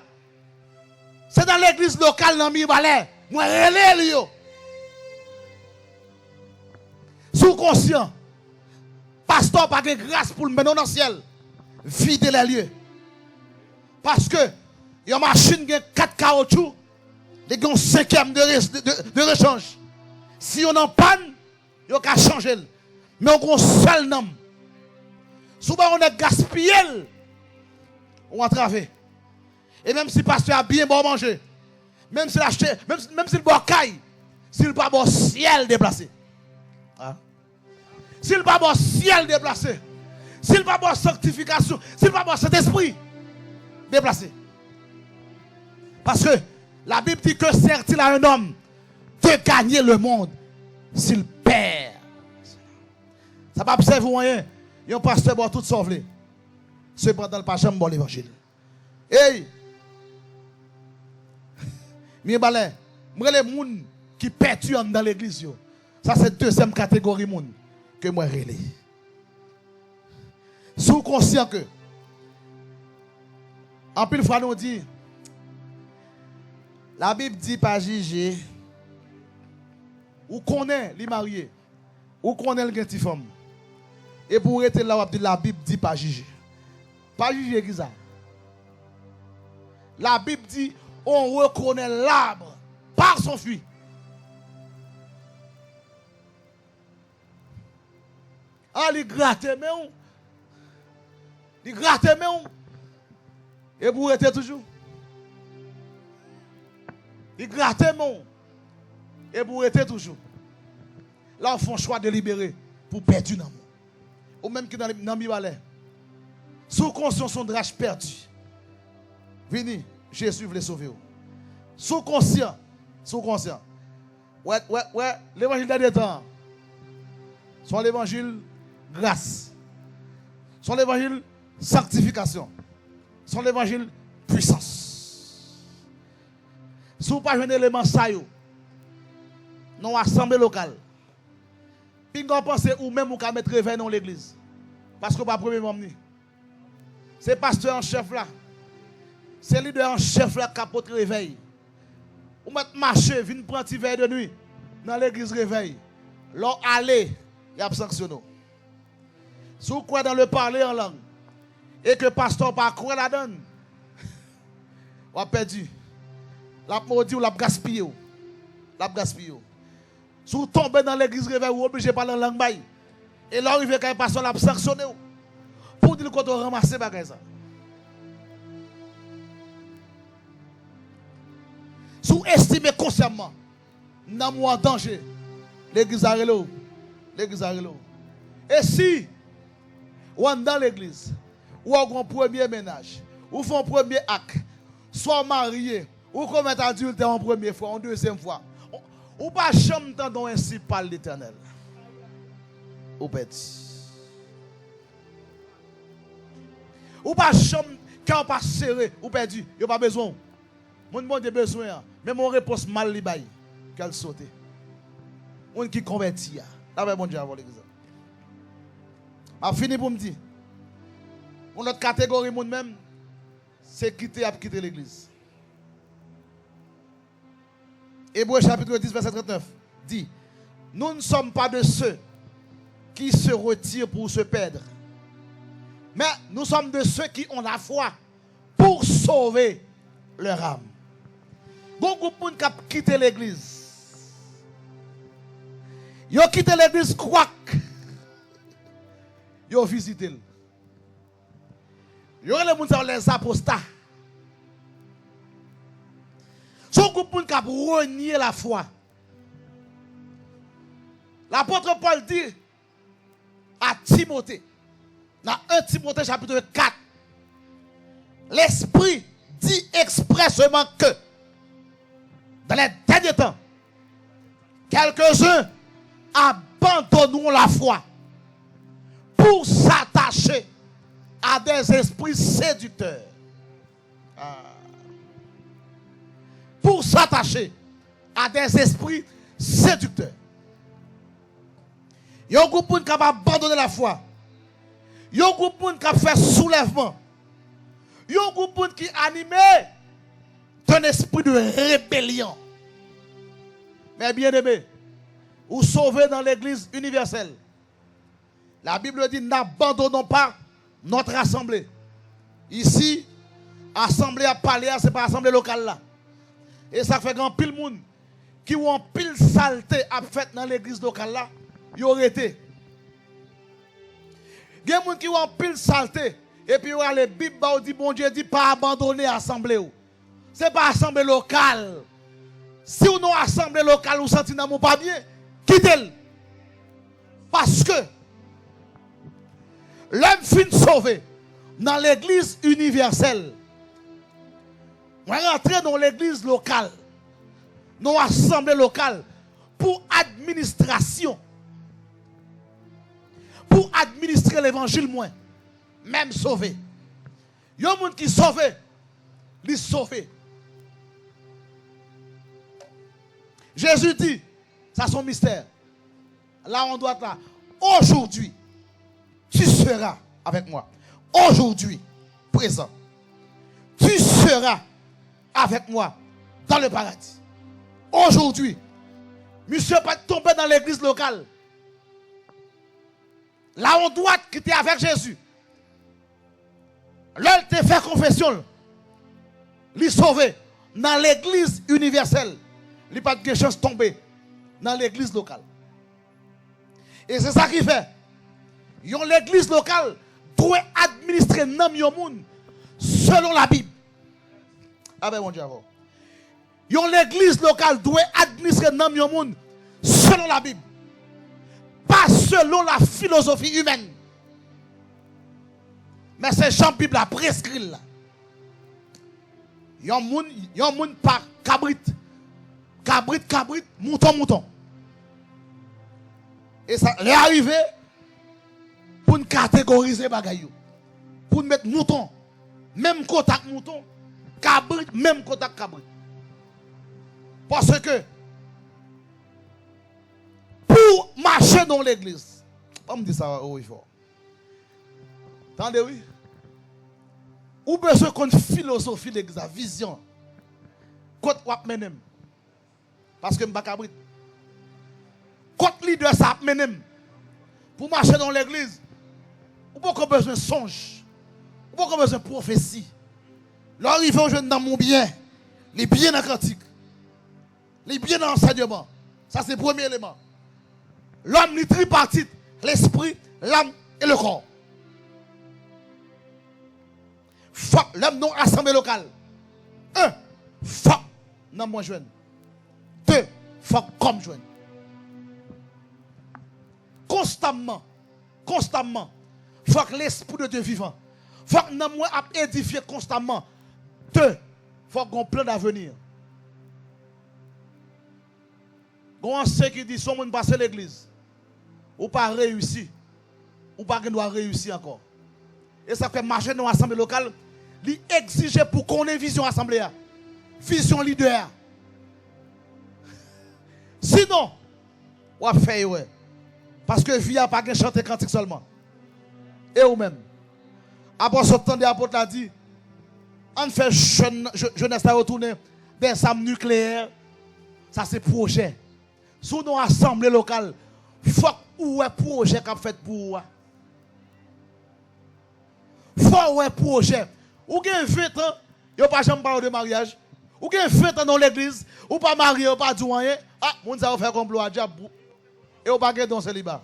C'est dans l'église locale dans Mibalais. Moi relais yo. Sous conscient. Pasteur pas de grâce pour le mener dans le ciel. Vider les lieux. Parce que il y a une machine qui a 4 caoutchoucs, il y a un 5e de rechange. Si on en panne, il y a qu'à changer. Mais on a un seul nom. Souvent on est gaspillé. On a travaillé. Et même si le pasteur a bien bon manger, même s'il acheté, même s'il boit caille, s'il pas bon ciel déplacé. Hein? S'il pas bon ciel déplacé, s'il pas bon sanctification, s'il pas bon cet esprit déplacé. Parce que la Bible dit que sert-il à un homme de gagner le monde s'il perd? Ça ne va pas servir rien. Il y a un pasteur qui tout sauvé. Cependant, le pasteur bon l'évangile. Hey! Mais balé, moi les gens qui perturbent dans l'église, ça c'est deuxième catégorie de gens que moi relais. Sous conscient que en pile fois nous dit la Bible dit pas juger ou connaît les mariés ou connaît le petit femme et pour être là la Bible dit pas juger. Pas juger qui ça. La Bible dit on reconnaît l'arbre par son fruit. Ah, il gratte, mais on. Il gratte, mais on. Et vous êtes toujours. Il gratte, mais on. Et vous êtes toujours. Là, on fait un choix délibéré pour perdre dans le monde. Ou même que dans le Bibalais. Sous conscience, son drage perdu. Venez. Jésus voulait sauver vous. Sous conscient. Ouais, l'évangile des temps. Son l'évangile grâce. Son l'évangile sanctification. Son l'évangile puissance. Si vous pas un élément ça yo, non assemblée locale. Puis on pense ou même ou ka mettre réveil dans l'église. Parce que pas premier membre. C'est pasteur en chef là. C'est leader en chef là qui a porté réveil. Ou mettre marcher, venir prendre un petit verre de nuit dans l'église réveil. L'on aller, il y a sanctionné. Si vous croyez dans le parler en langue et que le pasteur pas croire la donne, on a perdu. La maudit ou la gaspillé. La gaspillé. Si vous tombez dans l'église réveil, vous êtes obligé de parler en langue baille. Et là, il veut que le pasteur l'a sanctionné. Pour dire qu'on doit ramasser bagage ça. Si vous estimez consciemment, nous sommes en danger, l'église a relou. L'église a relou. Et si, ou dans l'église, ou en premier ménage, ou font premier acte, soit marié, ou commettre adultère en première fois, en deuxième fois, ou pas jamais entendre ainsi par l'Éternel. Ou petit. Ou pas jamais, quand pas serré, ou perdu, il n'y a pas besoin. Mon monde a besoin, mais mon réponse mal li bail, qu'elle saute. On qui convertit. Là, bon Dieu, avant l'exemple. A fini pour me dire. Une autre catégorie, monde même, c'est quitter l'église. Hébreux chapitre 10, verset 39 dit: nous ne sommes pas de ceux qui se retirent pour se perdre, mais nous sommes de ceux qui ont la foi pour sauver leur âme. Beaucoup de gens qui quittent l'église. Ils ont quitté l'église, quoi? Ils ont visité. Ils ont les apostats. Son groupe qui a renié la foi. L'apôtre Paul dit à Timothée, dans 1 Timothée chapitre 4, l'Esprit dit expressément que dans les derniers temps, quelques-uns abandonneront la foi pour s'attacher à des esprits séducteurs. Pour s'attacher à des esprits séducteurs. Il y a un groupe qui a abandonné la foi. Il y a un groupe qui a fait soulèvement. Il y a un groupe qui est animé d'un esprit de rébellion. Mais bien aimé, ou sauvé dans l'église universelle. La Bible dit: n'abandonnons pas notre assemblée. Ici, assemblée à Palais, ce n'est pas assemblée locale là. Et ça fait grand pile monde qui ont pile saleté à fait dans l'église locale là, ils ont été. Il y a des gens qui ont pile saleté et puis la Bible dit bon Dieu dit pas abandonner l'assemblée. Ce n'est pas assemblée locale. Si vous n'avez assemblée locale ou sentez dans mon pas bien, quittez-le. Parce que l'homme fin sauvé dans l'église universelle. On va rentrer dans l'église locale, dans l'assemblée locale, pour administration. Pour administrer l'évangile, moins. Même sauvé. Il y a des gens qui sont sauvés, ils sont sauvés. Jésus dit, ça c'est un mystère. Là, on doit être là. Aujourd'hui, tu seras avec moi. Aujourd'hui, présent. Tu seras avec moi dans le paradis. Aujourd'hui, monsieur pas tomber dans l'église locale. Là, on doit quitter avec Jésus. Là, il te fait confession. Il sauvé dans l'église universelle. Il n'a pas de chance de tomber dans l'église locale. Et c'est ça qui fait. L'église locale doit administrer le monde selon la Bible. Ah ben mon Dieu. L'église locale doit administrer le monde selon la Bible. Pas selon la philosophie humaine. Mais c'est Jean Bible a prescrit là. Yon moun par cabrit. Cabrit, mouton. Et ça est arrivé pour nous catégoriser bagayou. Pour nous mettre mouton. Même contact mouton. Cabrit, même contact cabrit. Parce que pour marcher dans l'église, on me dit ça au fort. Attendez, oui. Ou besoin qu'on philosophie l'église, vision. Côte wap menem. Parce que m'baka cabrit. Côte leader ça menem. Pour marcher dans l'église, ou pas besoin de songe. Ou pas besoin de prophétie. L'arrivée au jeune dans mon bien, les bien dans cantique. Les bien dans l'enseignement. Ça c'est le premier élément. L'homme est tripartite, l'esprit, l'âme et le corps. L'homme non assemblée locale. 1. Faut non moins jeune. 2. Faut comme jeune. Constamment, faut que l'esprit de Dieu vivant Faut que nous édifier constamment. Deux, faut qu'on plan d'avenir. Quand on qui dit son monde passer l'église, ou pas réussi, ou pas doit réussir encore. Et ça fait marcher dans l'assemblée locale, lui exiger pour qu'on ait vision assemblée, vision leader. Sinon, on va faire ouais. Parce que vie a pas de chanter cantique seulement. Et ou même. Après ce temps, l'apôtre a dit, on fait jeunesse à retourner des armes nucléaires. Ça c'est projet. Sous nos assemblées locales, il faut ou un projet qu'a fait pour vous. Faut un projet. Ou gen 20 ans, yo pas jamais parler de mariage. Ou gen 20 ans dans l'église, ou pas marié, ou pas douanier. Ah, moun ça faire complot à diable. Et ou pas gen dans célibat.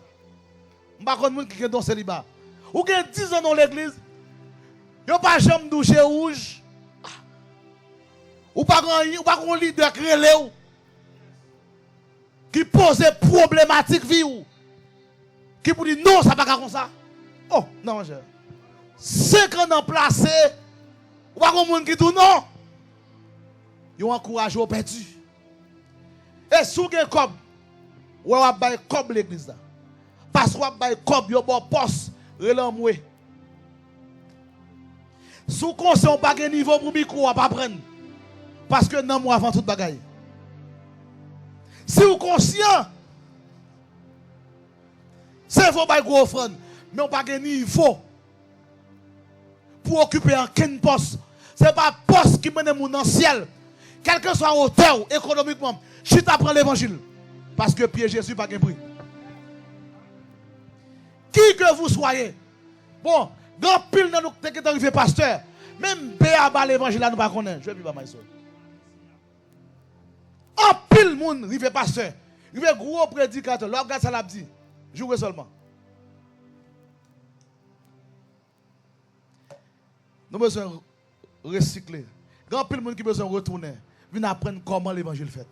M'pa konn moun qui gen dans célibat. Ou gen 10 ans dans l'église, yo pas jamais douché rouge. Ou pas grand leader créé qui pose problématique vie ou qui pour dire non ça pas comme ça. Oh non mon cher. 5 ans en placé ou pas grand monde qui dit non. Yo encourage au perdu. Et sous gen comme ou va bay comme l'église là. Parce qu'on bay comme yo bon poste relamoué. Sous conseil on pas gen niveau pour micro pas prendre. Parce que non moi avant toute bagaille. Si vous êtes conscient, c'est vous faire gros offrande, mais on n'a pas de niveau pour occuper un poste. Ce n'est pas un poste qui mène dans le ciel. Quel que soit hauteur économiquement, je t'apprends l'évangile. Parce que pied Jésus n'a pas de prix. Qui que vous soyez, bon, grand pile dans nous qui est arrivé pasteur, même béaba l'évangile là nous pas connaître. Je vais vivre ma soeur. En pile monde rive pasteur, rive gros prédicateur, l'on regarde ça l'a dit, jouez seulement. Nous besoin recycler. Grand pile monde qui besoin retourner, venir apprendre comment l'évangile fait.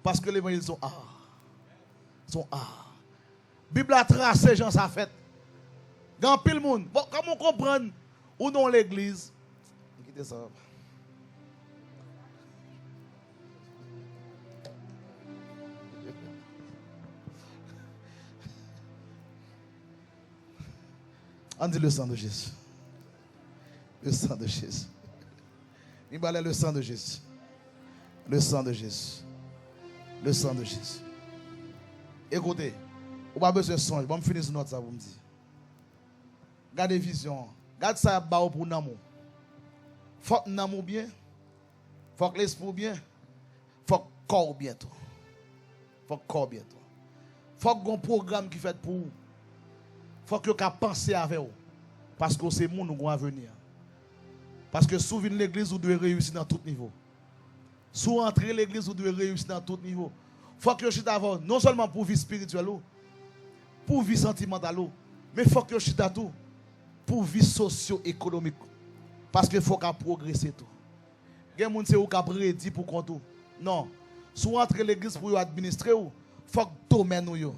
Parce que l'évangile sont art. Sont art. Bible a tracé gens ça fait. Grand pile monde. Bon, comment comprendre ou non l'église? Quittez ça. On dit le sang de Jésus. Le sang de Jésus. Il va aller le sang de Jésus. Le sang de Jésus. Le sang de Jésus. Écoutez, vous n'avez pas besoin de songe. Je vais finir sur notre ça, vous me dites. Gardez vision. Gardez ça pour l'amour. Faut que l'amour bien. Faut que l'esprit bien. Faut que le corps bientôt. Faut que le corps bientôt. Faut que un programme qui fait pour vous. Faut que vous pensiez avec vous. Parce que c'est mon nous venir. Parce que sous l'église, vous devez réussir dans tout niveau. Sous entrer l'église, vous devez réussir dans tout niveau. Faut que vous chute avant, non seulement pour vie spirituelle, pour vie sentimentale, mais faut que vous chute à tout pour vie socio-économique. Parce qu'il faut qu'on progresse tout. Il y a des gens qui ont prédit pour compte. Non. Sous entrer l'église pour administrer, faut que domaine nous.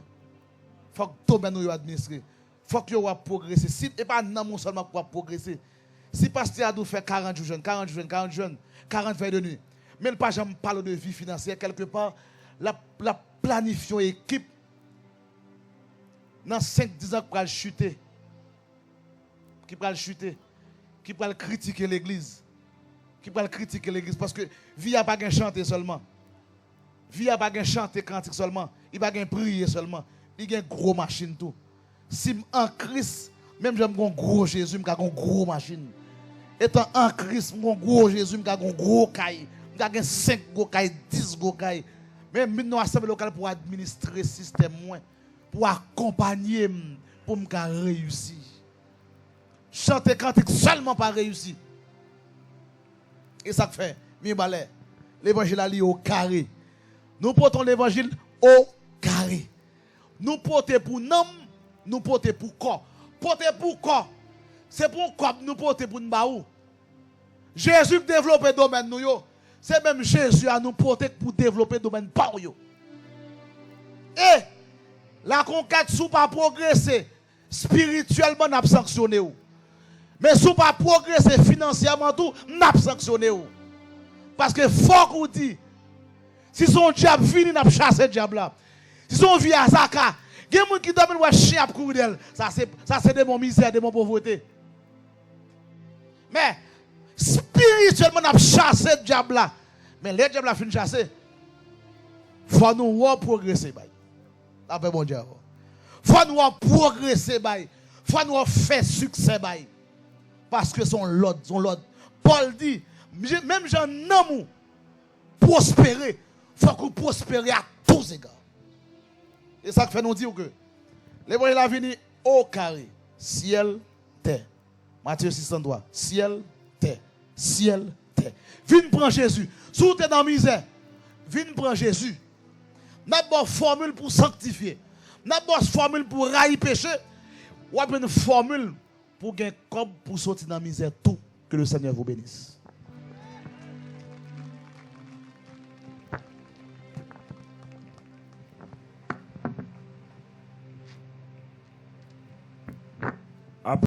Faut que domaine nous administrer. Faut que vous progresser. Si et pas non seulement pour progresser. Si pasteur a fait 40 jeunes, 40 jeunes, 40 jeunes, 40 veilles de nuit. Mais le pas jamais parle de vie financière quelque part, la planification équipe dans 5-10 ans qui va chuter. Qui va chuter. Qui va critiquer l'église. Qui va critiquer l'église parce que vie a pas qu'un chanter seulement. Vie a pas qu'un chanter cantique seulement, il pas qu'un prier seulement, il y a une grosse machine tout. Si en Christ, même j'aime un gros Jésus, j'ai une grosse machine. Étant en Christ, mon gros Jésus, j'ai un gros caille, j'ai 5 gros cailles, 10 gros cailles. Même nous assemblée locale pour administrer le système, pour accompagner, pour me réussir. Chanter cantique seulement pas réussir. Et ça fait, l'évangile est au carré. Nous portons l'évangile au carré. Nous portons pour nom, nous portons pour corps. Porter pour corps, c'est pour corps, nous portons pour nous. Jésus développe le domaine nous. C'est même Jésus à nous porter pour développer le domaine par nous. Et la conquête sous pas progresser spirituellement n'a sanctionné. Mais si vous pas progresser financièrement tout, n'a pas sanctionné ou. Parce que faut qu'on dit si son diable vient, n'a pas chasser diable là. Si son vie à Zaka, il y a des gens qui dorment ou chien à courir d'elle. Ça c'est de mon misère, de mon pauvreté. Mais spirituellement n'a pas chassé diable là. Mais les diables a fini chasser. Faut nous progresser bail. Après bon Dieu. Faut nous progresser bail. Faut nous faire succès bail. Parce que son l'autre. Paul dit même j'en amour prospérer, faut qu'on prospère à tous égards. Et ça fait nous dire que l'évangile a venu au carré, ciel, terre. Matthieu 603, ciel, terre, ciel, terre. Viens prendre Jésus. Si tu es dans la misère, viens prendre Jésus. N'a pas formule pour sanctifier. N'a pas formule pour railler péché. Ou une formule pour gagner comme pour sortir dans la misère. Tout que le Seigneur vous bénisse.